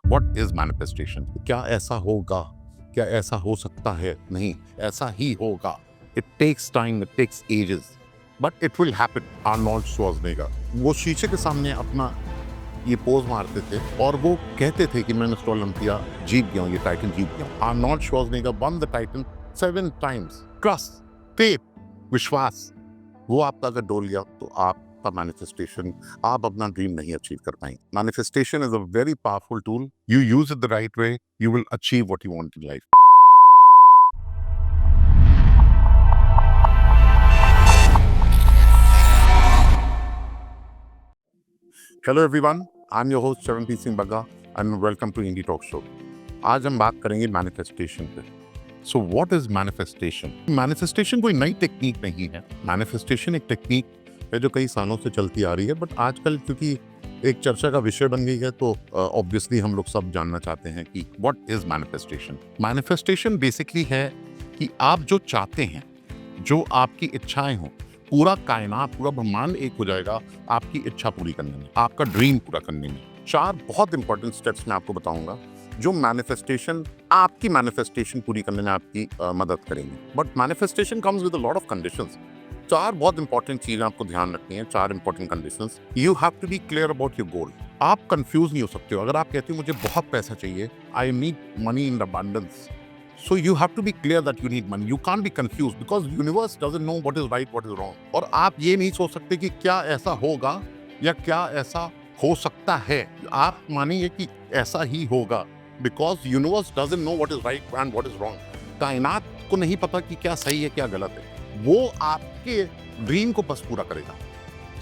What is manifestation? क्या ऐसा होगा? क्या ऐसा हो सकता है? नहीं, ऐसा ही होगा। It takes time, it takes ages, but it will happen. Arnold Schwarzenegger वो शीशे के सामने अपना ये पोज मारते थे और वो कहते थे कि मैं मिस्टर ओलंपिया जीत गया हूँ, ये टाइटन जीत गया हूँ। Arnold Schwarzenegger one the Titan 7 times. Trust, faith, विश्वास, वो आपका अगर डोल गया तो आपका मैनिफेस्टेशन, आप अपना ड्रीम नहीं अचीव कर पाएंगे। Manifestation is a very powerful tool. You use it the right way, you will achieve what you want in life. Hello everyone, I am your host Charanjit Singh Bagga and welcome to Indie talk show. आज हम बात करेंगे manifestation पे। So what is manifestation? Manifestation कोई नई technique नहीं है। Manifestation एक टेक्निक है जो कई सालों से चलती आ रही है, बट आजकल क्योंकि एक चर्चा का विषय बन गई है तो ऑब्वियसली हम लोग सब जानना चाहते हैं कि what is manifestation. Manifestation basically है कि आप जो चाहते हैं, जो आपकी इच्छाएं हों, पूरा कायनात, पूरा ब्रह्मांड एक हो जाएगा आपकी इच्छा पूरी करने में, आपका ड्रीम पूरा करने में। 4 बहुत इंपॉर्टेंट स्टेप्स मैं आपको बताऊंगा जो मैनिफेस्टेशन, आपकी मैनिफेस्टेशन पूरी करने में आपकी मदद करेंगे। But manifestation comes with a lot of conditions. 4 बहुत इंपॉर्टेंट चीजें आपको ध्यान रखनी है, 4 important conditions. You have to be clear about your goal. आप कंफ्यूज नहीं हो सकते हो। अगर आप कहते हो मुझे बहुत पैसा चाहिए, I need money in abundance, so you have to be clear that you need money. You can't be confused because universe doesn't know what is right, what is wrong. और आप ये नहीं सोच सकते कि क्या ऐसा होगा या क्या ऐसा हो सकता है। आप मानिए कि ऐसा ही होगा because universe doesn't know what is right and what is wrong. कायनात को नहीं पता कि क्या सही है क्या गलत है। वो आपके ड्रीम को बस पूरा करेगा।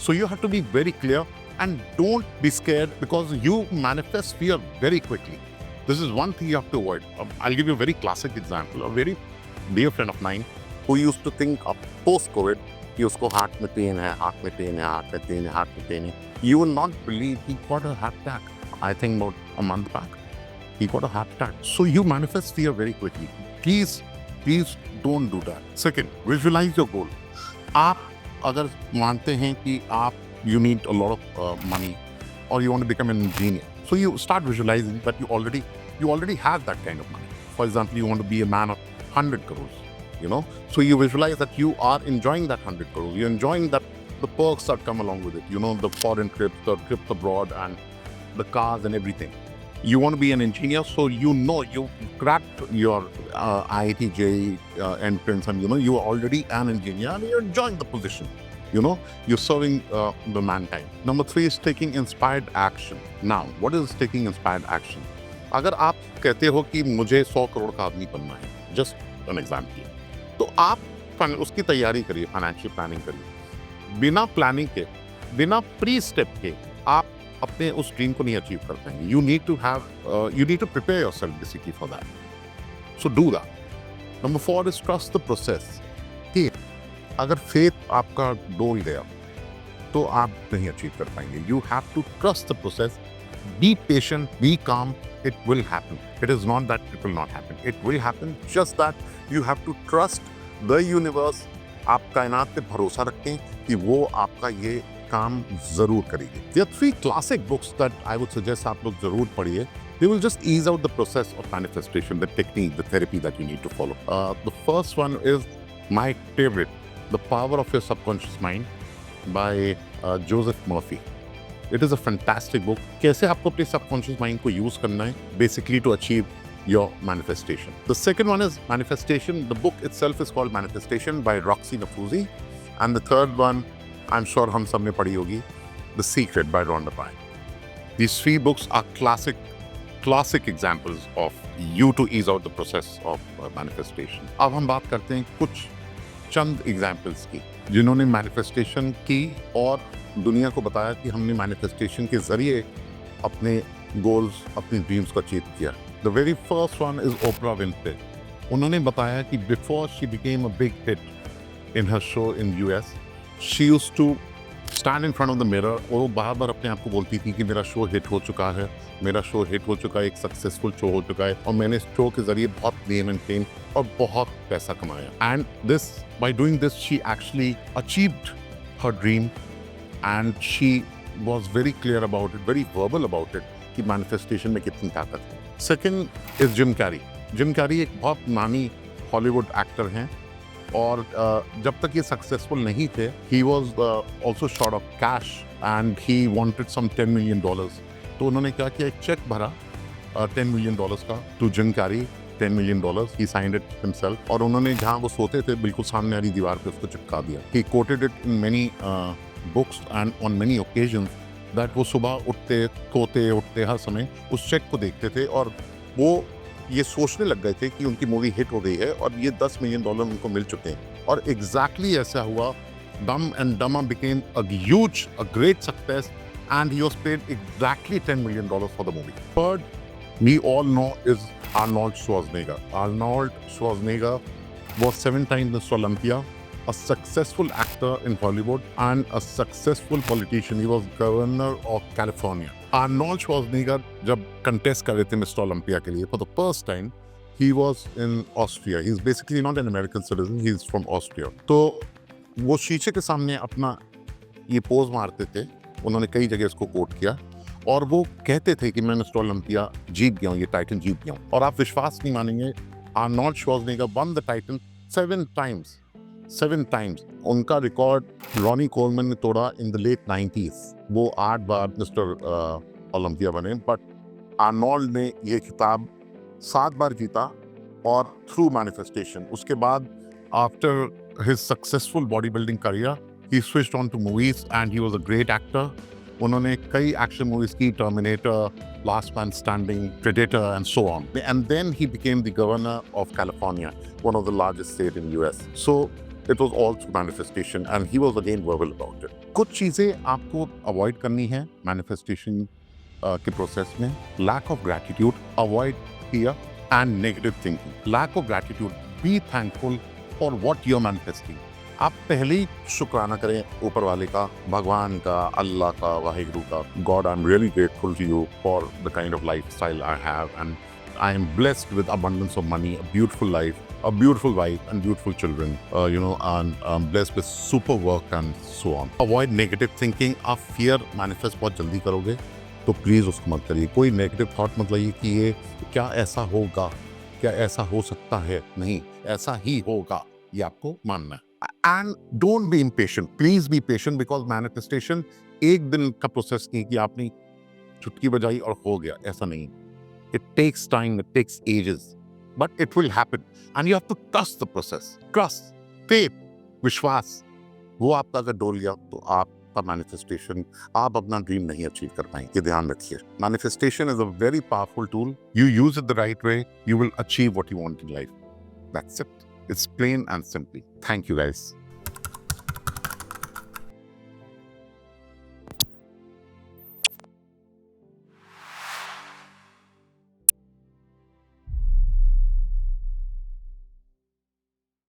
So you have to be very clear and don't be scared because you manifest fear very quickly. This is one thing you have to avoid. I'll give you a very classic example. A very dear friend of mine who used to think of post-COVID कि उसको heart में pen है, heart में pen है, heart में pen है, heart में pen है. You will not believe he got a heart attack. I think about a month back. He got a heart attack. So you manifest fear very quickly. Please don't do that. Second, visualize your goal. आप अगर मानते हैं कि आप you need a lot of money or you want to become an engineer. So you start visualizing that you already have that kind of money. For example, you want to be a man of 100 crores, you know. So you visualize that you are enjoying that 100 crores. You're enjoying that the perks that come along with it. You know, the foreign trips, the trips abroad, and the cars and everything. You want to be an engineer, so you know you cracked your IIT JEE entrance, and you know you are already an engineer and you're enjoying the position. You know, you're serving the mankind. Number 3 is taking inspired action. Now, what is taking inspired action? अगर आप कहते हो कि मुझे 100 करोड़ का आदमी बनना है, just an example, तो आप उसकी तैयारी करिए, फाइनेंशियल प्लानिंग करिए। बिना प्लानिंग के, बिना प्री स्टेप के आप अपने उस ड्रीम को नहीं अचीव कर पाएंगे। You need to prepare yourself basically for that. So do that. Number 4 is trust the process. अगर फेथ आपका डोल गया तो आप नहीं अचीव कर पाएंगे। You have to trust the process, be patient, be calm, it will happen. It is not that it will not happen, it will happen, just that you have to trust the universe. आप कायनात पे भरोसा रखें कि वो आपका ये काम जरूर करेगी। There are 3 classic books that I would suggest आप लोग जरूर पढ़िए। They will just ease out the process of manifestation, the technique, the therapy that you need to follow. The first one is my favorite, The Power of Your Subconscious Mind by Joseph Murphy. It is a fantastic book. कैसे आपको अपने subconscious mind को use करना है basically to achieve your manifestation. The second one is Manifestation. The book itself is called Manifestation by Roxy Nafouzi. And the third one, I'm sure हम सब ने पढ़ी होगी, The Secret by Rhonda Byrne. These 3 books are classic examples of you to ease out the process of manifestation. अब हम बात करते हैं कुछ चंद एग्जाम्पल्स की जिन्होंने मैनिफेस्टेशन की और दुनिया को बताया कि हमने मैनिफेस्टेशन के जरिए अपने गोल्स, अपने ड्रीम्स को अचीव किया। The very first one is Oprah Winfrey. उन्होंने बताया कि before she became a big hit in her show in US, she used to stand in front of the mirror और वो बार अपने आप को बोलती थी कि मेरा शो हिट हो चुका है, मेरा शो हिट हो चुका है, एक सक्सेसफुल शो हो चुका है और मैंने इस शो के जरिए बहुत नेम एंड फेम और बहुत पैसा कमाया। And this, by doing this, she actually achieved her dream and she was very clear about it, very verbal about it, कि मैनिफेस्टेशन में कितनी ताकत है। Second is Jim Carrey. Jim Carrey एक बहुत नामी हॉलीवुड एक्टर हैं और जब तक ये सक्सेसफुल नहीं थे he was also short of cash and he wanted some $10 million. तो उन्होंने क्या किया, एक चेक भरा $10 मिलियन का to Jim Carrey, $10 million, he signed it himself, और उन्होंने जहाँ वो सोते थे बिल्कुल सामने वाली दीवार पे उसको चिपका दिया। ही coated it in many books and on many occasions that वो सुबह उठते सोते उठते हर समय उस चेक को देखते थे और वो ये सोचने लग गए थे कि उनकी मूवी हिट हो गई है और ये $10 मिलियन उनको मिल चुके हैं। और एग्जैक्टली ऐसा हुआ। Dumb and dumber became a huge, a great success and he was paid exactly $10 million for the movie. Third, we all know is Arnold Schwarzenegger. Arnold Schwarzenegger was 7 times Mr. Olympia, a successful actor in Hollywood and a successful politician. He was governor of California. Arnold Schwarzenegger जब contest कर रहे थे Mr. Olympia के लिए for the first time, he was in Austria. He's basically not an American citizen. He's from Austria. तो वो शीशे के सामने अपना ये पोज मारते थे। उन्होंने कई जगह इसको कोट किया और वो कहते थे कि मैं मिस्टर ओलंपिया जीत गया हूँ, ये टाइटल जीत गया हूँ। और आप विश्वास नहीं मानेंगे, Arnold Schwarzenegger one the title 7 times. उनका रिकॉर्ड रॉनी कोलमन ने तोड़ा इन द लेट 90s। वो 8 बार मिस्टर ओलंपिया बने, बट आर्नोल्ड ने ये खिताब 7 बार जीता और थ्रू मैनिफेस्टेशन। उसके बाद after his successful body building career he switched on to movies and he was a great actor. उन्होंने कई एक्शन मूवीज की, terminator, last man standing, predator and so on. And then he became the governor of California, one of the largest state in US. So it was all through manifestation and he was again verbal about it. कुछ चीजें आपको avoid करनी है manifestation के process में। Lack of gratitude, avoid fear and negative thinking. Lack of gratitude, be thankful for what you are manifesting. आप पहले ही शुक्राना करें ऊपर वाले का, भगवान का, अल्लाह का, वाहिगुरु का। God, I am really grateful to you for the kind of lifestyle I have and I am blessed with abundance of money, a beautiful life, a beautiful wife and beautiful children, and I'm blessed with super work and so on. Avoid negative thinking. आप fear manifest बहुत जल्दी करोगे तो please उसको मत करिए। कोई negative thought मत लाइए कि ये क्या ऐसा होगा, क्या ऐसा हो सकता है। नहीं, ऐसा ही होगा, ये आपको मानना है। And don't be impatient. Please be patient because manifestation एक दिन का प्रोसेस नहीं कि आपने चुटकी बजाई और हो गया, ऐसा नहीं। It takes time, it takes ages, but it will happen. And you have to trust the process. Trust, faith, विश्वास, वो आपका अगर डोल गया तो आपका मैनिफेस्टेशन, आप अपना ड्रीम नहीं अचीव कर पाएंगे। ये ध्यान रखिए। Manifestation is a very powerful tool. You use it the right way, you will achieve what you want in life. That's it. It's plain and simple. Thank you, guys.